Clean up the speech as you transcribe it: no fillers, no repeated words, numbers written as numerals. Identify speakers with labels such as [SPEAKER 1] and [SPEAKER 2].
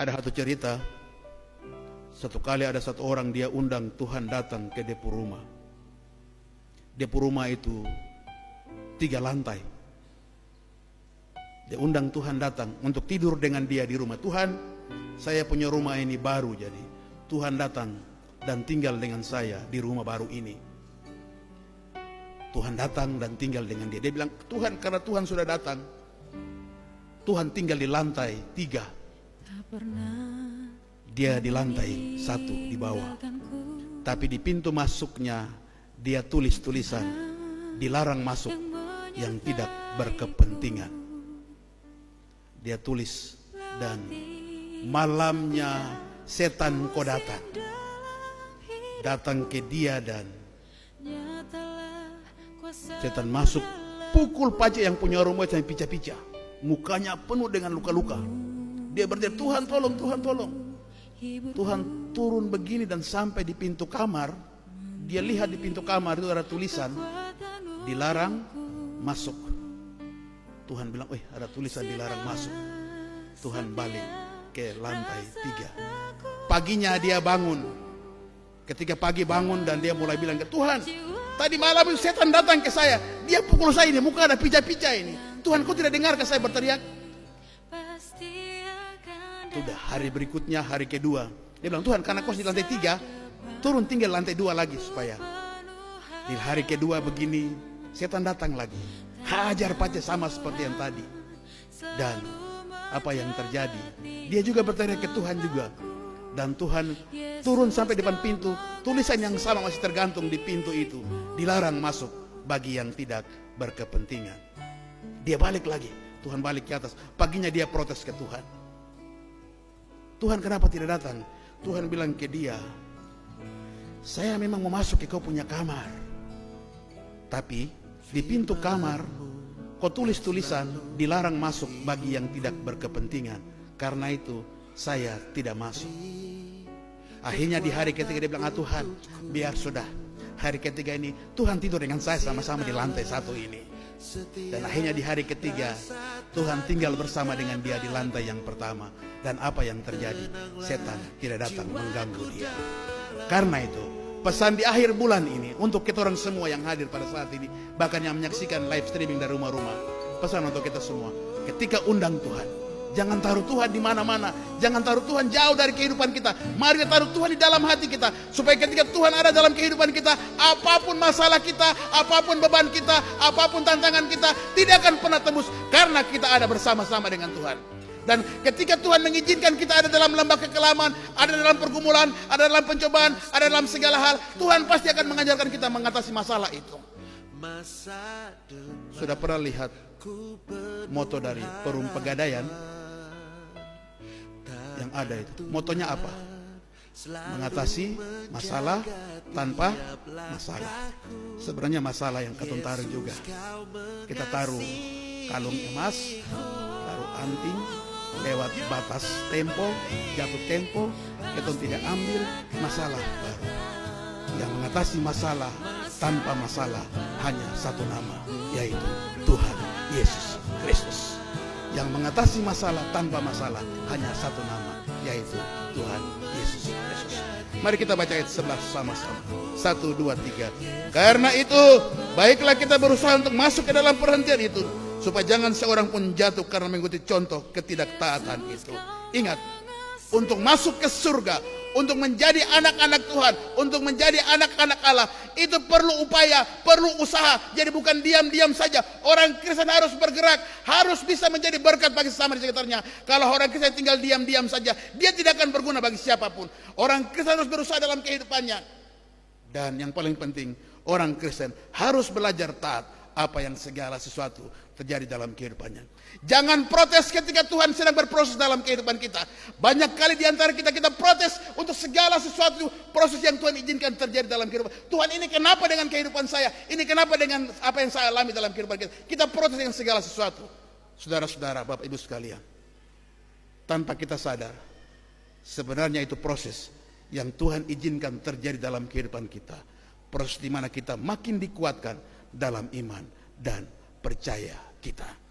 [SPEAKER 1] Ada satu cerita, satu kali ada satu orang dia undang Tuhan datang ke depo rumah. Depo rumah itu 3 lantai. Dia undang Tuhan datang untuk tidur dengan dia di rumah. Tuhan, saya punya rumah ini baru, jadi Tuhan datang dan tinggal dengan saya di rumah baru ini. Tuhan datang dan tinggal dengan dia. Dia bilang, Tuhan, karena Tuhan sudah datang, Tuhan tinggal di lantai 3. Dia di lantai 1 di bawah. Tapi di pintu masuknya dia tulis tulisan, dilarang masuk yang tidak berkepentingan. Dia tulis, dan malamnya setan kau datang ke dia, dan setan masuk, pukul pajak yang punya rumah sampai pica-pica. Mukanya penuh dengan luka-luka. Dia berteriak, Tuhan tolong, Tuhan tolong. Tuhan turun begini dan sampai di pintu kamar. Dia lihat di pintu kamar itu ada tulisan, dilarang masuk. Tuhan bilang, ada tulisan dilarang masuk. Tuhan balik ke lantai 3. Paginya dia bangun. Ketika pagi bangun dan dia mulai bilang ke Tuhan, tadi malam itu setan datang ke saya. Dia pukul saya ini, muka ada pica-pica ini. Tuhan, kau tidak dengar ke saya berteriak? Sudah hari berikutnya, hari kedua, dia bilang, Tuhan, karena kau di lantai 3, turun tinggal lantai 2 lagi supaya. Di hari kedua begini, setan datang lagi, hajar pace sama seperti yang tadi. Dan apa yang terjadi? Dia juga bertanya ke Tuhan juga. Dan Tuhan turun sampai depan pintu, tulisan yang sama masih tergantung di pintu itu, dilarang masuk bagi yang tidak berkepentingan. Dia balik lagi, Tuhan balik ke atas. Paginya dia protes ke Tuhan. Tuhan, kenapa tidak datang? Tuhan bilang ke dia, saya memang mau masuk ke kau punya kamar, tapi di pintu kamar kau tulis tulisan dilarang masuk bagi yang tidak berkepentingan. Karena itu saya tidak masuk. Akhirnya di hari ketiga dia bilang, Tuhan, biar sudah. Hari ketiga ini Tuhan tidur dengan saya sama-sama di lantai 1 ini. Dan akhirnya di hari ketiga Tuhan tinggal bersama dengan dia di lantai yang pertama. Dan apa yang terjadi? Setan tidak datang mengganggu dia. Karena itu pesan di akhir bulan ini untuk kita orang semua yang hadir pada saat ini, bahkan yang menyaksikan live streaming dari rumah-rumah, pesan untuk kita semua, ketika undang Tuhan, jangan taruh Tuhan di mana-mana, jangan taruh Tuhan jauh dari kehidupan kita. Mari kita taruh Tuhan di dalam hati kita, supaya ketika Tuhan ada dalam kehidupan kita, apapun masalah kita, apapun beban kita, apapun tantangan kita, tidak akan pernah tembus, karena kita ada bersama-sama dengan Tuhan. Dan ketika Tuhan mengizinkan kita ada dalam lembah kekelaman, ada dalam pergumulan, ada dalam pencobaan, ada dalam segala hal, Tuhan pasti akan mengajarkan kita mengatasi masalah itu. Sudah pernah lihat moto dari Perum Pegadaian yang ada itu? Motonya apa? Mengatasi masalah tanpa masalah. Sebenarnya masalah yang katong taruh juga. Kita taruh kalung emas, taruh anting, lewat batas tempo, jatuh tempo, kita tidak ambil masalah baru. Yang mengatasi masalah tanpa masalah hanya satu nama, yaitu Tuhan Yesus Kristus. Yang mengatasi masalah tanpa masalah hanya satu nama, yaitu Tuhan Yesus Kristus. Mari kita baca ayat 11 sama-sama. 1, 2, 3. Karena itu, baiklah kita berusaha untuk masuk ke dalam perhentian itu, supaya jangan seorang pun jatuh karena mengikuti contoh ketidaktaatan itu. Ingat, untuk masuk ke surga, untuk menjadi anak-anak Tuhan, untuk menjadi anak-anak Allah, itu perlu upaya, perlu usaha. Jadi bukan diam-diam saja. Orang Kristen harus bergerak, harus bisa menjadi berkat bagi sesama di sekitarnya. Kalau orang Kristen tinggal diam-diam saja, dia tidak akan berguna bagi siapapun. Orang Kristen harus berusaha dalam kehidupannya. Dan yang paling penting, orang Kristen harus belajar taat apa yang segala sesuatu terjadi dalam kehidupannya. Jangan protes ketika Tuhan sedang berproses dalam kehidupan kita. Banyak kali di antara kita protes untuk segala sesuatu proses yang Tuhan izinkan terjadi dalam kehidupan. Tuhan, ini kenapa dengan kehidupan saya? Ini kenapa dengan apa yang saya alami dalam kehidupan kita? Kita protes dengan segala sesuatu. Saudara-saudara, Bapak Ibu sekalian, tanpa kita sadar, sebenarnya itu proses yang Tuhan izinkan terjadi dalam kehidupan kita. Proses di mana kita makin dikuatkan dalam iman dan percaya kita.